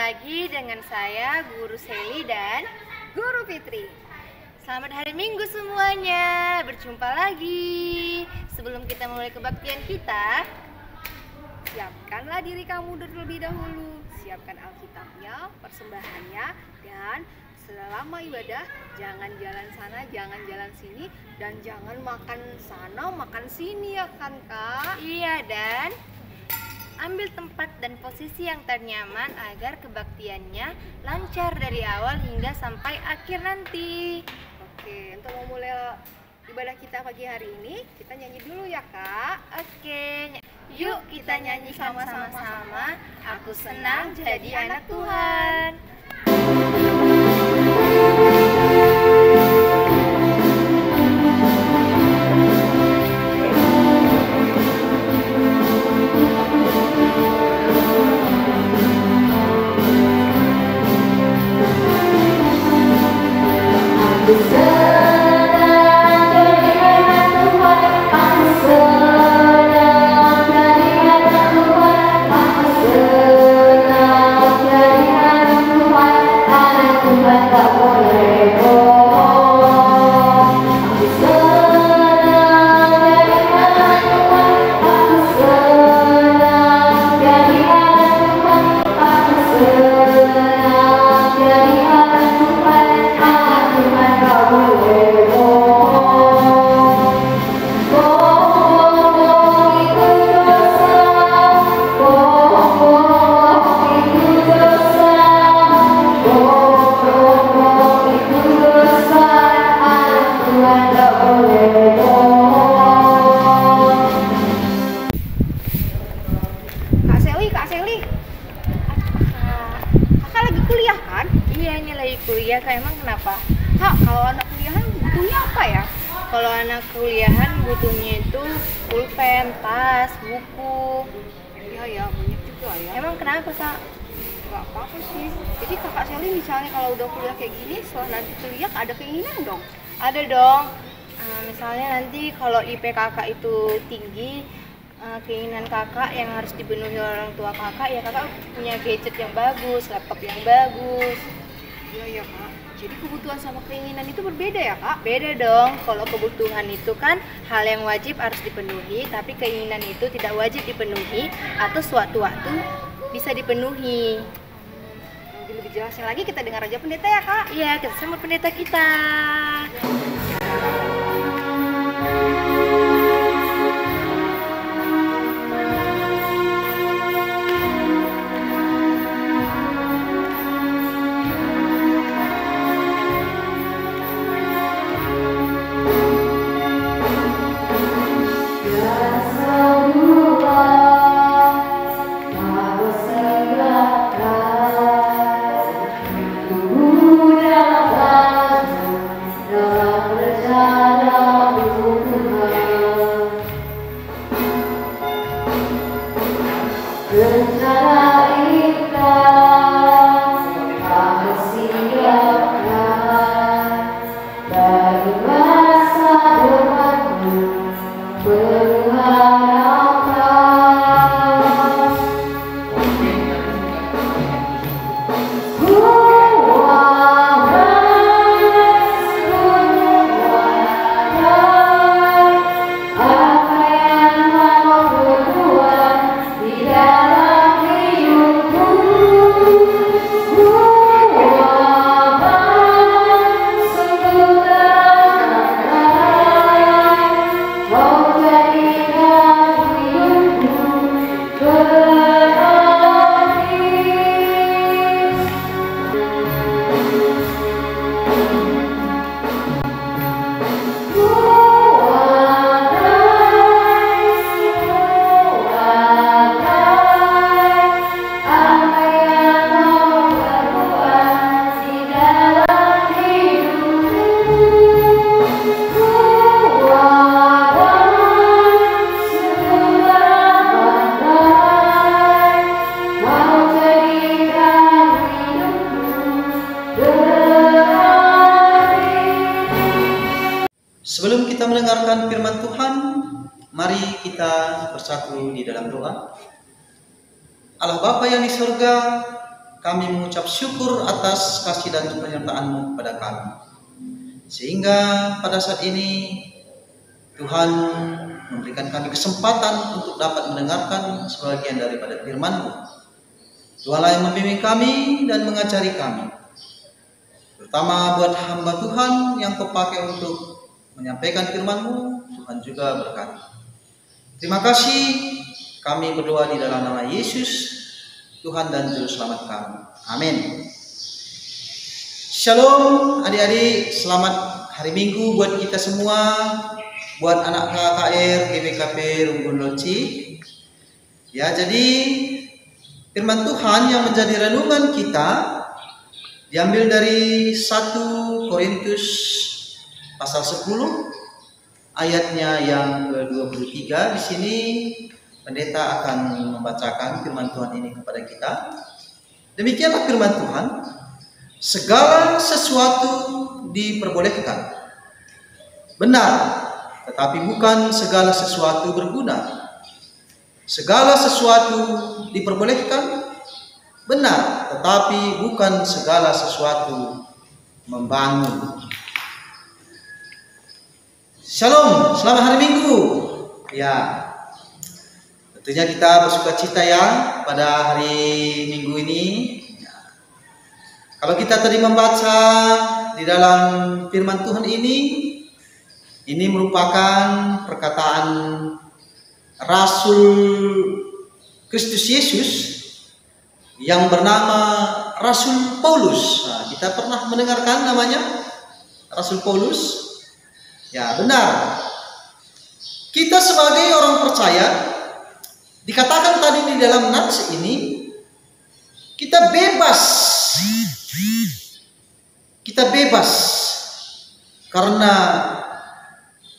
lagi dengan saya, Guru Seli dan Guru Fitri. Selamat hari Minggu semuanya, berjumpa lagi. Sebelum kita mulai kebaktian kita, siapkanlah diri kamu terlebih dahulu. Siapkan Alkitabnya, persembahannya, dan selama ibadah jangan jalan sana, jangan jalan sini, dan jangan makan sana, makan sini, ya kan Kak? Iya, dan ambil tempat dan posisi yang ternyaman agar kebaktiannya lancar dari awal hingga sampai akhir nanti. Oke, untuk memulai ibadah kita pagi hari ini, kita nyanyi dulu ya Kak. Oke, yuk kita nyanyi sama-sama. Aku senang jadi anak Tuhan. Kuliah, Kak, emang kenapa? Kak, kalau anak kuliahan butuhnya apa ya? Kalau anak kuliahan butuhnya itu pulpen, tas, buku. Iya ya, banyak juga ya. Emang kenapa, Kak? Gak apa-apa sih. Jadi Kakak Sally misalnya kalau udah kuliah kayak gini, setelah nanti kuliah ada keinginan dong? Ada dong. Misalnya nanti kalau IP kakak itu tinggi, keinginan kakak yang harus dipenuhi orang tua kakak, ya kakak punya gadget yang bagus, laptop yang bagus. Iya ya Kak, jadi kebutuhan sama keinginan itu berbeda ya Kak? Beda dong, kalau kebutuhan itu kan hal yang wajib harus dipenuhi, tapi keinginan itu tidak wajib dipenuhi atau suatu waktu bisa dipenuhi. Lebih jelasnya lagi kita dengar aja pendeta ya Kak? Iya, kita sama pendeta kita. Sebelum kita mendengarkan firman Tuhan, mari kita bersatu di dalam doa. Allah Bapa yang di surga, kami mengucap syukur atas kasih dan penyertaan-Mu kepada kami. Sehingga pada saat ini Tuhan memberikan kami kesempatan untuk dapat mendengarkan sebagian daripada firman-Mu. Tuhanlah yang membimbing kami dan mengajari kami. Terutama buat hamba Tuhan yang Kau pakai untuk menyampaikan firman-Mu, Tuhan juga berkati. Terima kasih, kami berdoa di dalam nama Yesus, Tuhan dan Juru Selamat kami. Amin. Shalom adik-adik, selamat hari Minggu buat kita semua, buat anak KKR GBKP Rumbun Loci. Ya, jadi firman Tuhan yang menjadi renungan kita diambil dari 1 Korintus pasal 10 ayatnya yang ke-23. Di sini pendeta akan membacakan firman Tuhan ini kepada kita. Demikianlah firman Tuhan. Segala sesuatu diperbolehkan. Benar, tetapi bukan segala sesuatu berguna. Segala sesuatu diperbolehkan. Benar, tetapi bukan segala sesuatu membangun. Shalom, selamat hari Minggu. Ya, tentunya kita bersuka cita ya pada hari Minggu ini. Kalau kita tadi membaca di dalam firman Tuhan ini merupakan perkataan Rasul Kristus Yesus yang bernama Rasul Paulus. Nah, kita pernah mendengarkan namanya Rasul Paulus? Ya, benar. Kita sebagai orang percaya, dikatakan tadi di dalam nats ini, kita bebas. Kita bebas karena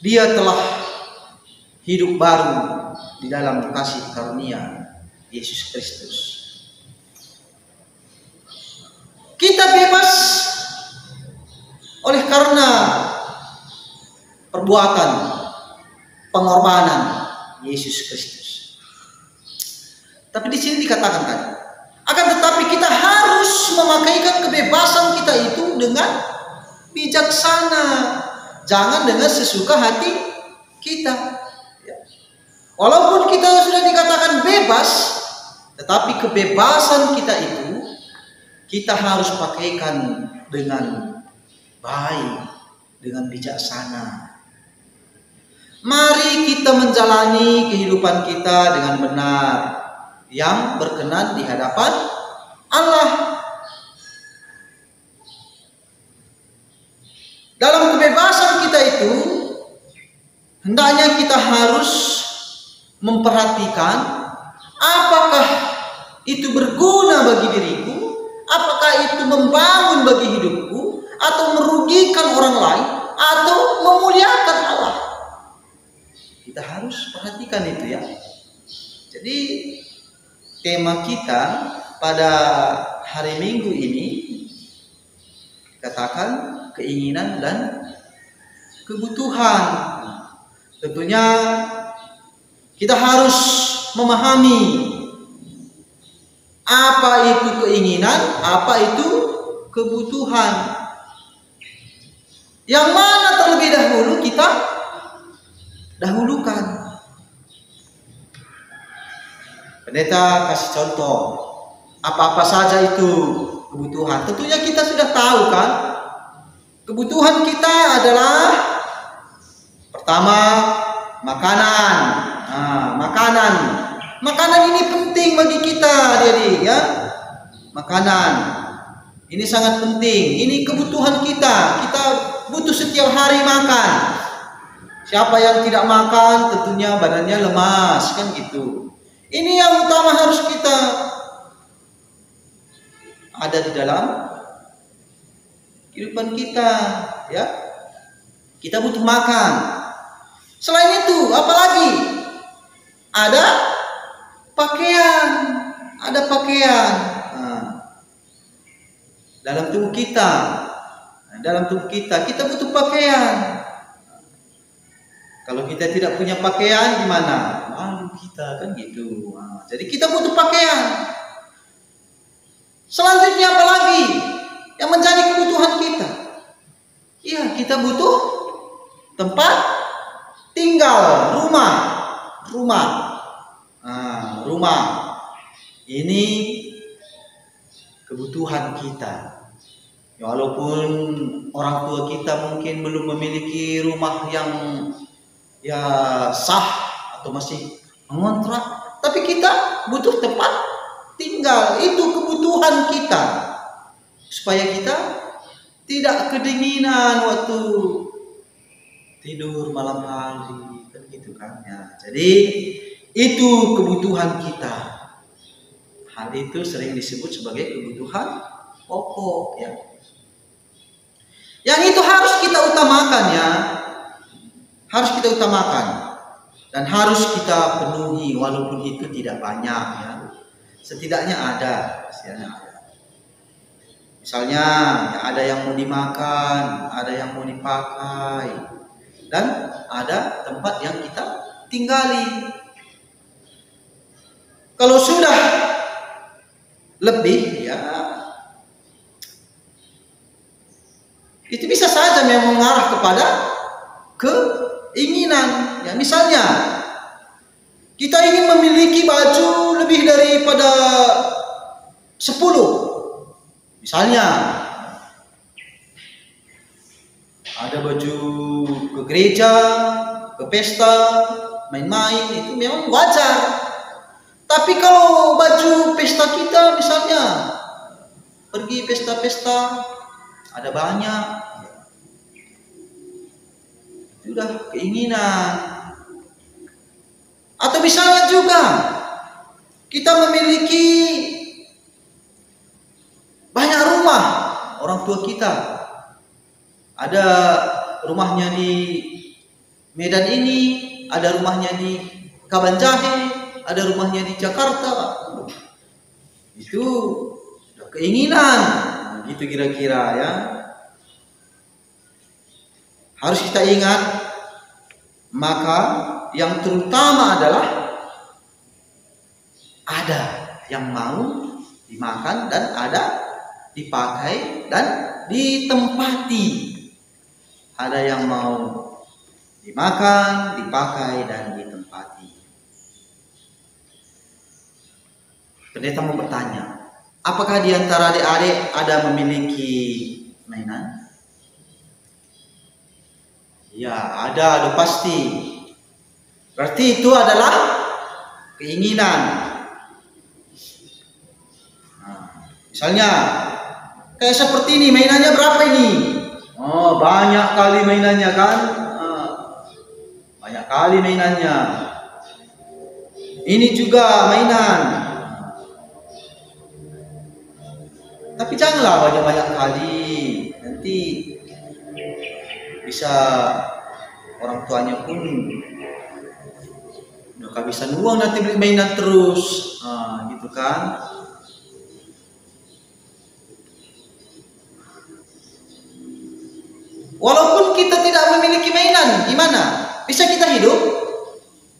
Dia telah hidup baru di dalam kasih karunia Yesus Kristus. Kita bebas oleh karena perbuatan pengorbanan Yesus Kristus. Tapi di sini dikatakan tadi, akan tetapi kita harus memakaikan kebebasan kita itu dengan bijaksana, jangan dengan sesuka hati kita. Walaupun kita sudah dikatakan bebas, tetapi kebebasan kita itu kita harus pakaikan dengan baik, dengan bijaksana. Mari kita menjalani kehidupan kita dengan benar, yang berkenan di hadapan Allah. Dalam kebebasan kita itu, hendaknya kita harus memperhatikan apakah itu berguna bagi diriku, apakah itu membangun bagi hidupku, atau merugikan orang lain, atau memuliakan Allah. Kita harus perhatikan itu ya. Jadi tema kita pada hari Minggu ini katakan keinginan dan kebutuhan. Tentunya kita harus memahami apa itu keinginan, apa itu kebutuhan. Yang mana terlebih dahulu kita dahulukan. Pendeta kasih contoh, apa-apa saja itu kebutuhan. Tentunya kita sudah tahu kan, kebutuhan kita adalah pertama makanan. Nah, makanan ini penting bagi kita, adik-adik ya. Makanan ini sangat penting. Ini kebutuhan kita. Kita butuh setiap hari makan. Siapa yang tidak makan tentunya badannya lemas kan gitu. Ini yang utama harus kita ada di dalam kehidupan kita ya. Kita butuh makan. Selain itu apalagi? Ada pakaian. Nah, dalam tubuh kita kita butuh pakaian. Kalau kita tidak punya pakaian gimana? Malu kita kan gitu. Nah, jadi kita butuh pakaian. Selanjutnya kita butuh tempat tinggal, rumah. Nah, rumah ini kebutuhan kita. Ya, walaupun orang tua kita mungkin belum memiliki rumah yang ya sah atau masih mengontrak, tapi kita butuh tempat tinggal. Itu kebutuhan kita supaya kita tidak kedinginan waktu tidur malam hari, kan gitu kan ya. Jadi itu kebutuhan kita. Hal itu sering disebut sebagai kebutuhan pokok ya. Yang itu harus kita utamakan ya. Harus kita utamakan dan harus kita penuhi walaupun itu tidak banyak ya. Setidaknya ada. Misalnya ya, ada yang mau dimakan, ada yang mau dipakai, dan ada tempat yang kita tinggali. Kalau sudah lebih ya, itu bisa saja memang mengarah kepada keinginan. Ya, misalnya kita ingin memiliki baju lebih daripada 10. Misalnya ada baju ke gereja, ke pesta, main-main, itu memang wajar. Tapi kalau baju pesta kita misalnya pergi pesta-pesta ada banyak, itu udah keinginan. Atau misalnya juga kita memiliki banyak rumah, orang tua kita ada rumahnya di Medan ini, ada rumahnya di Kabanjahe, ada rumahnya di Jakarta. Itu keinginan, gitu kira-kira ya. Harus kita ingat, maka yang terutama adalah ada yang mau dimakan dan ada dipakai dan ditempati. Ada yang mau dimakan, dipakai dan ditempati. Pendeta mau bertanya, apakah di antara adik-adik ada memiliki mainan? Ya, ada pasti. Berarti itu adalah keinginan. Nah, misalnya kayak seperti ini, mainannya berapa ini? Oh, banyak kali mainannya kan? Banyak kali mainannya. Ini juga mainan. Tapi janganlah banyak-banyak kali. Nanti bisa orang tuanya pun udah kehabisan uang nanti beli mainan terus. Gitu kan? Walaupun kita tidak memiliki mainan, gimana? Bisa kita hidup?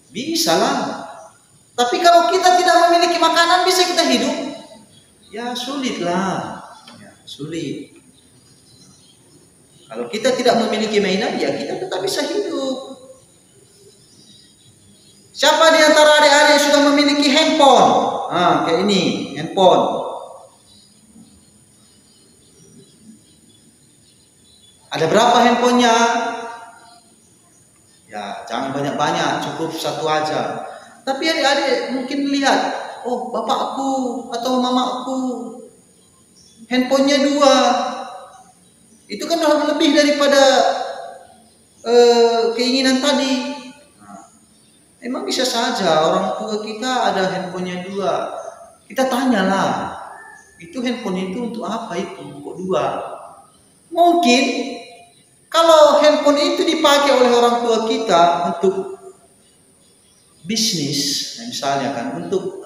Bisa lah. Tapi kalau kita tidak memiliki makanan, bisa kita hidup? Ya sulit lah. Ya, sulit. Kalau kita tidak memiliki mainan, ya kita tetap bisa hidup. Siapa di antara adik-adik yang sudah memiliki handphone? Kayak ini, handphone. Ada berapa handphonenya? Ya, jangan banyak-banyak, cukup satu aja. Tapi adik-adik mungkin lihat, oh bapakku atau mamaku handphonenya 2. Itu kan lebih daripada keinginan tadi. Emang bisa saja orang tua kita ada handphonenya 2. Kita tanyalah, itu handphone itu untuk apa itu? Kok 2? Mungkin kalau handphone itu dipakai oleh orang tua kita untuk bisnis, misalnya kan, untuk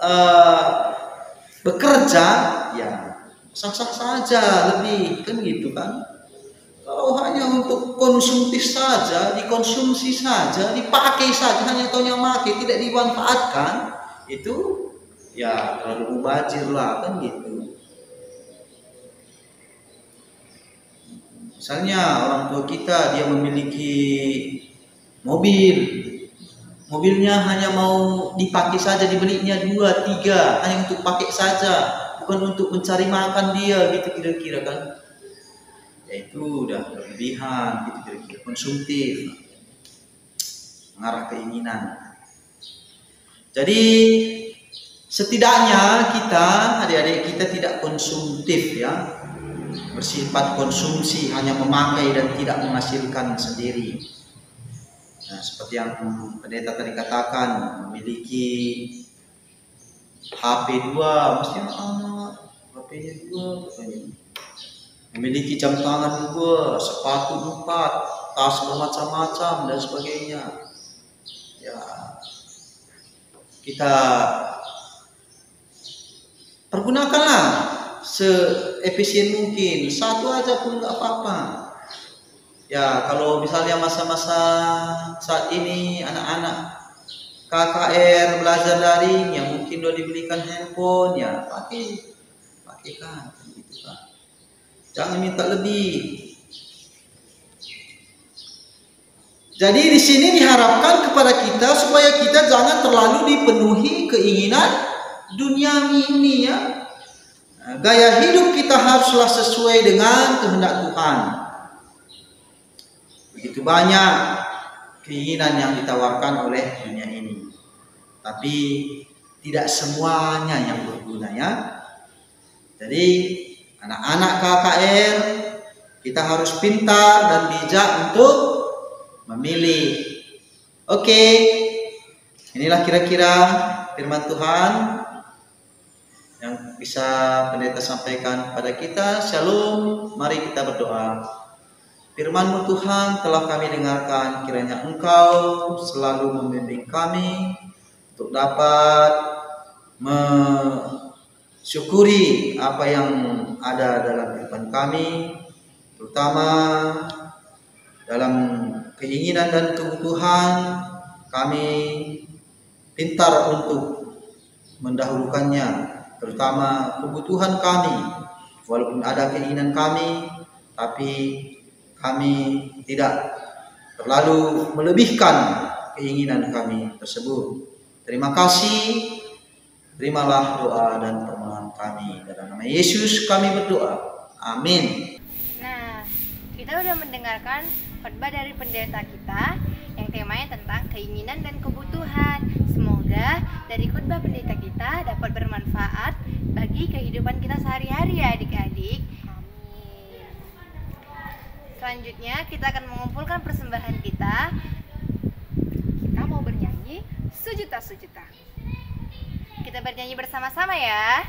bekerja, ya sah-sah saja lebih, kan gitu kan. Kalau hanya untuk konsumtif saja, dikonsumsi saja, dipakai saja, hanya tahunya pakai, tidak dimanfaatkan, itu ya terlalu mubazir lah, kan gitu. Misalnya orang tua kita dia memiliki mobil, mobilnya hanya mau dipakai saja, dibelinya 2, 3 hanya untuk pakai saja, bukan untuk mencari makan dia, gitu kira-kira kan. Ya itu udah berlebihan, gitu kira-kira, konsumtif, mengarah keinginan. Jadi setidaknya kita, adik-adik kita tidak konsumtif ya, bersifat konsumsi, hanya memakai dan tidak menghasilkan sendiri. Nah, seperti yang pendeta tadi katakan, memiliki HP 2, mesti anak HP-nya 2 katanya. Memiliki jam tangan 2, sepatu 4, tas bermacam-macam dan sebagainya. Ya, kita pergunakanlah seefisien mungkin, 1 aja pun nggak apa-apa. Ya kalau misalnya masa-masa saat ini anak-anak KKR belajar daring, ya mungkin udah dibelikan handphone, ya pakaikan, gitu kan. Jangan minta lebih. Jadi di sini diharapkan kepada kita supaya kita jangan terlalu dipenuhi keinginan duniawi ini ya. Gaya hidup kita haruslah sesuai dengan kehendak Tuhan. Begitu banyak keinginan yang ditawarkan oleh dunia ini, tapi tidak semuanya yang berguna ya. Jadi anak-anak KKR kita harus pintar dan bijak untuk memilih. Oke, inilah kira-kira firman Tuhan yang bisa pendeta sampaikan kepada kita. Shalom, mari kita berdoa. Firman-Mu Tuhan telah kami dengarkan, kiranya Engkau selalu membimbing kami untuk dapat mensyukuri apa yang ada dalam kehidupan kami, terutama dalam keinginan dan kebutuhan kami pintar untuk mendahulukannya, terutama kebutuhan kami. Walaupun ada keinginan kami, tapi kami tidak terlalu melebihkan keinginan kami tersebut. Terima kasih. Terimalah doa dan permohonan kami. Dalam nama Yesus kami berdoa. Amin. Nah, kita udah mendengarkan khotbah dari pendeta kita yang temanya tentang keinginan dan kebutuhan. Semoga dari khotbah pendeta kita dapat bermanfaat bagi kehidupan kita sehari-hari ya adik-adik. Amin. Selanjutnya kita akan mengumpulkan persembahan kita. Kita mau bernyanyi sejuta-sejuta. Kita bernyanyi bersama-sama ya.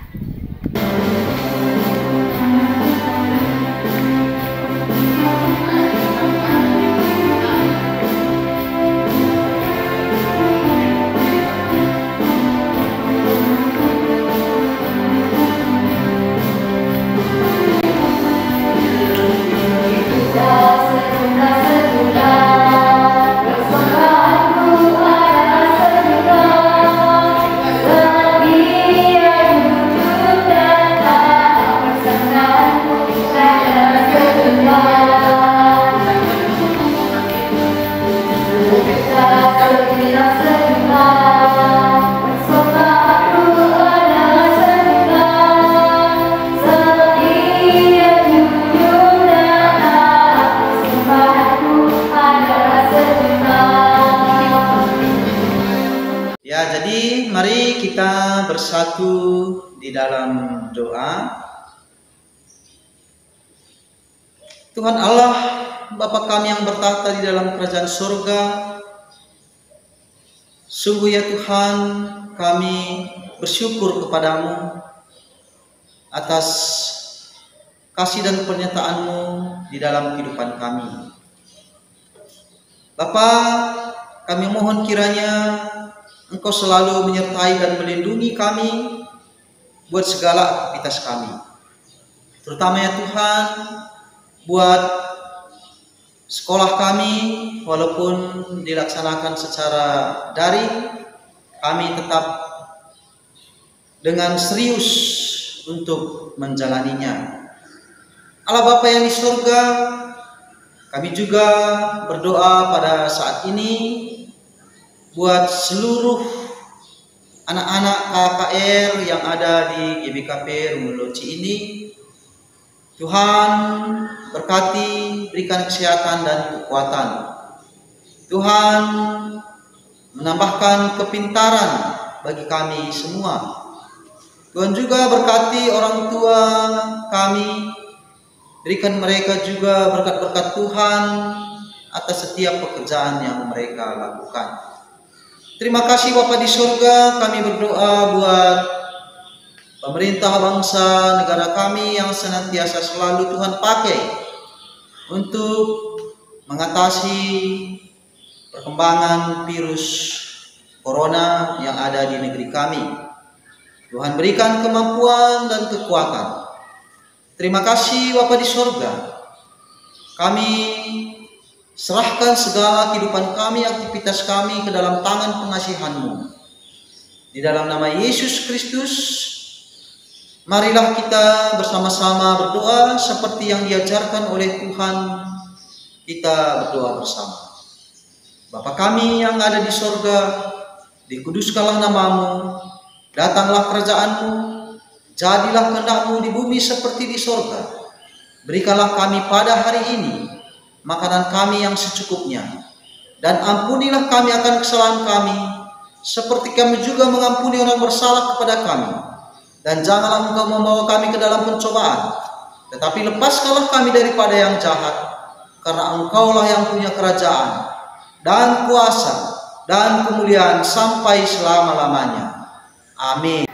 Mari kita bersatu di dalam doa. Tuhan Allah, Bapa kami yang bertahta di dalam kerajaan surga, sungguh ya Tuhan, kami bersyukur kepadamu atas kasih dan pernyataan-Mu di dalam kehidupan kami. Bapa, kami mohon kiranya Engkau selalu menyertai dan melindungi kami buat segala aktivitas kami. Terutama ya Tuhan, buat sekolah kami, walaupun dilaksanakan secara daring, kami tetap dengan serius untuk menjalaninya. Allah Bapa yang di surga, Kami juga berdoa pada saat ini buat seluruh anak-anak KKR yang ada di GBKP Rumah Loci ini. Tuhan berkati, berikan kesehatan dan kekuatan. Tuhan menambahkan kepintaran bagi kami semua. Tuhan juga berkati orang tua kami, berikan mereka juga berkat-berkat Tuhan atas setiap pekerjaan yang mereka lakukan. Terima kasih Bapa di surga, kami berdoa buat pemerintah bangsa negara kami yang senantiasa selalu Tuhan pakai untuk mengatasi perkembangan virus corona yang ada di negeri kami. Tuhan berikan kemampuan dan kekuatan. Terima kasih Bapa di surga. Kami serahkan segala kehidupan kami, aktivitas kami ke dalam tangan pengasihan-Mu. Di dalam nama Yesus Kristus, marilah kita bersama-sama berdoa seperti yang diajarkan oleh Tuhan. Kita berdoa bersama. Bapa kami yang ada di sorga, dikuduskanlah nama-Mu, datanglah kerajaan-Mu, jadilah kehendak-Mu di bumi seperti di sorga. Berikanlah kami pada hari ini makanan kami yang secukupnya, dan ampunilah kami akan kesalahan kami, seperti kami juga mengampuni orang bersalah kepada kami. Dan janganlah Engkau membawa kami ke dalam pencobaan, tetapi lepaskanlah kami daripada yang jahat, karena Engkaulah yang punya kerajaan, dan kuasa, dan kemuliaan sampai selama-lamanya. Amin.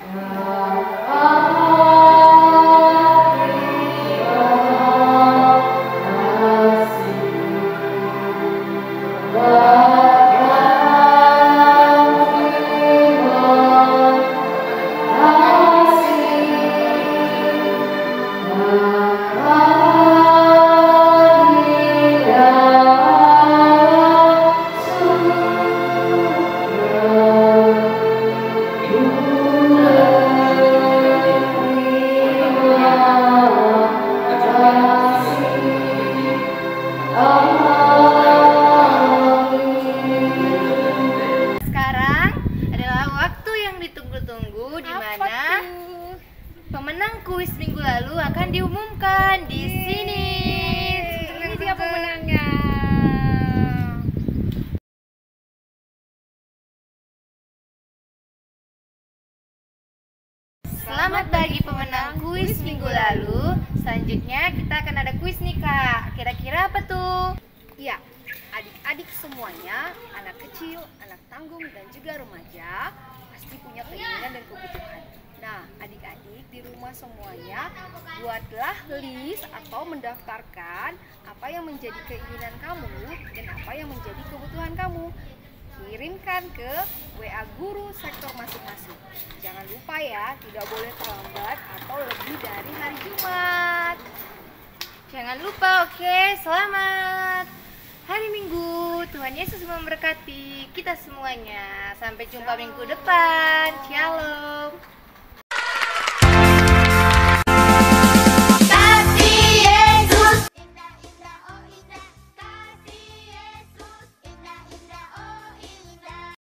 Pemenang kuis minggu lalu akan diumumkan di sini. Ini dia pemenangnya. Selamat bagi pemenang kuis minggu lalu. Selanjutnya kita akan ada kuis nih Kak. Kira-kira apa tuh? Ya, adik-adik semuanya, anak kecil, anak tanggung, dan juga remaja pasti punya keinginan dan kebutuhan. Nah, adik-adik di rumah semuanya, buatlah list atau mendaftarkan apa yang menjadi keinginan kamu dan apa yang menjadi kebutuhan kamu. Kirimkan ke WA guru sektor masing-masing. Jangan lupa ya, tidak boleh terlambat atau lebih dari hari Jumat. Jangan lupa, oke? Selamat hari Minggu. Tuhan Yesus memberkati kita semuanya. Sampai jumpa minggu depan. Shalom.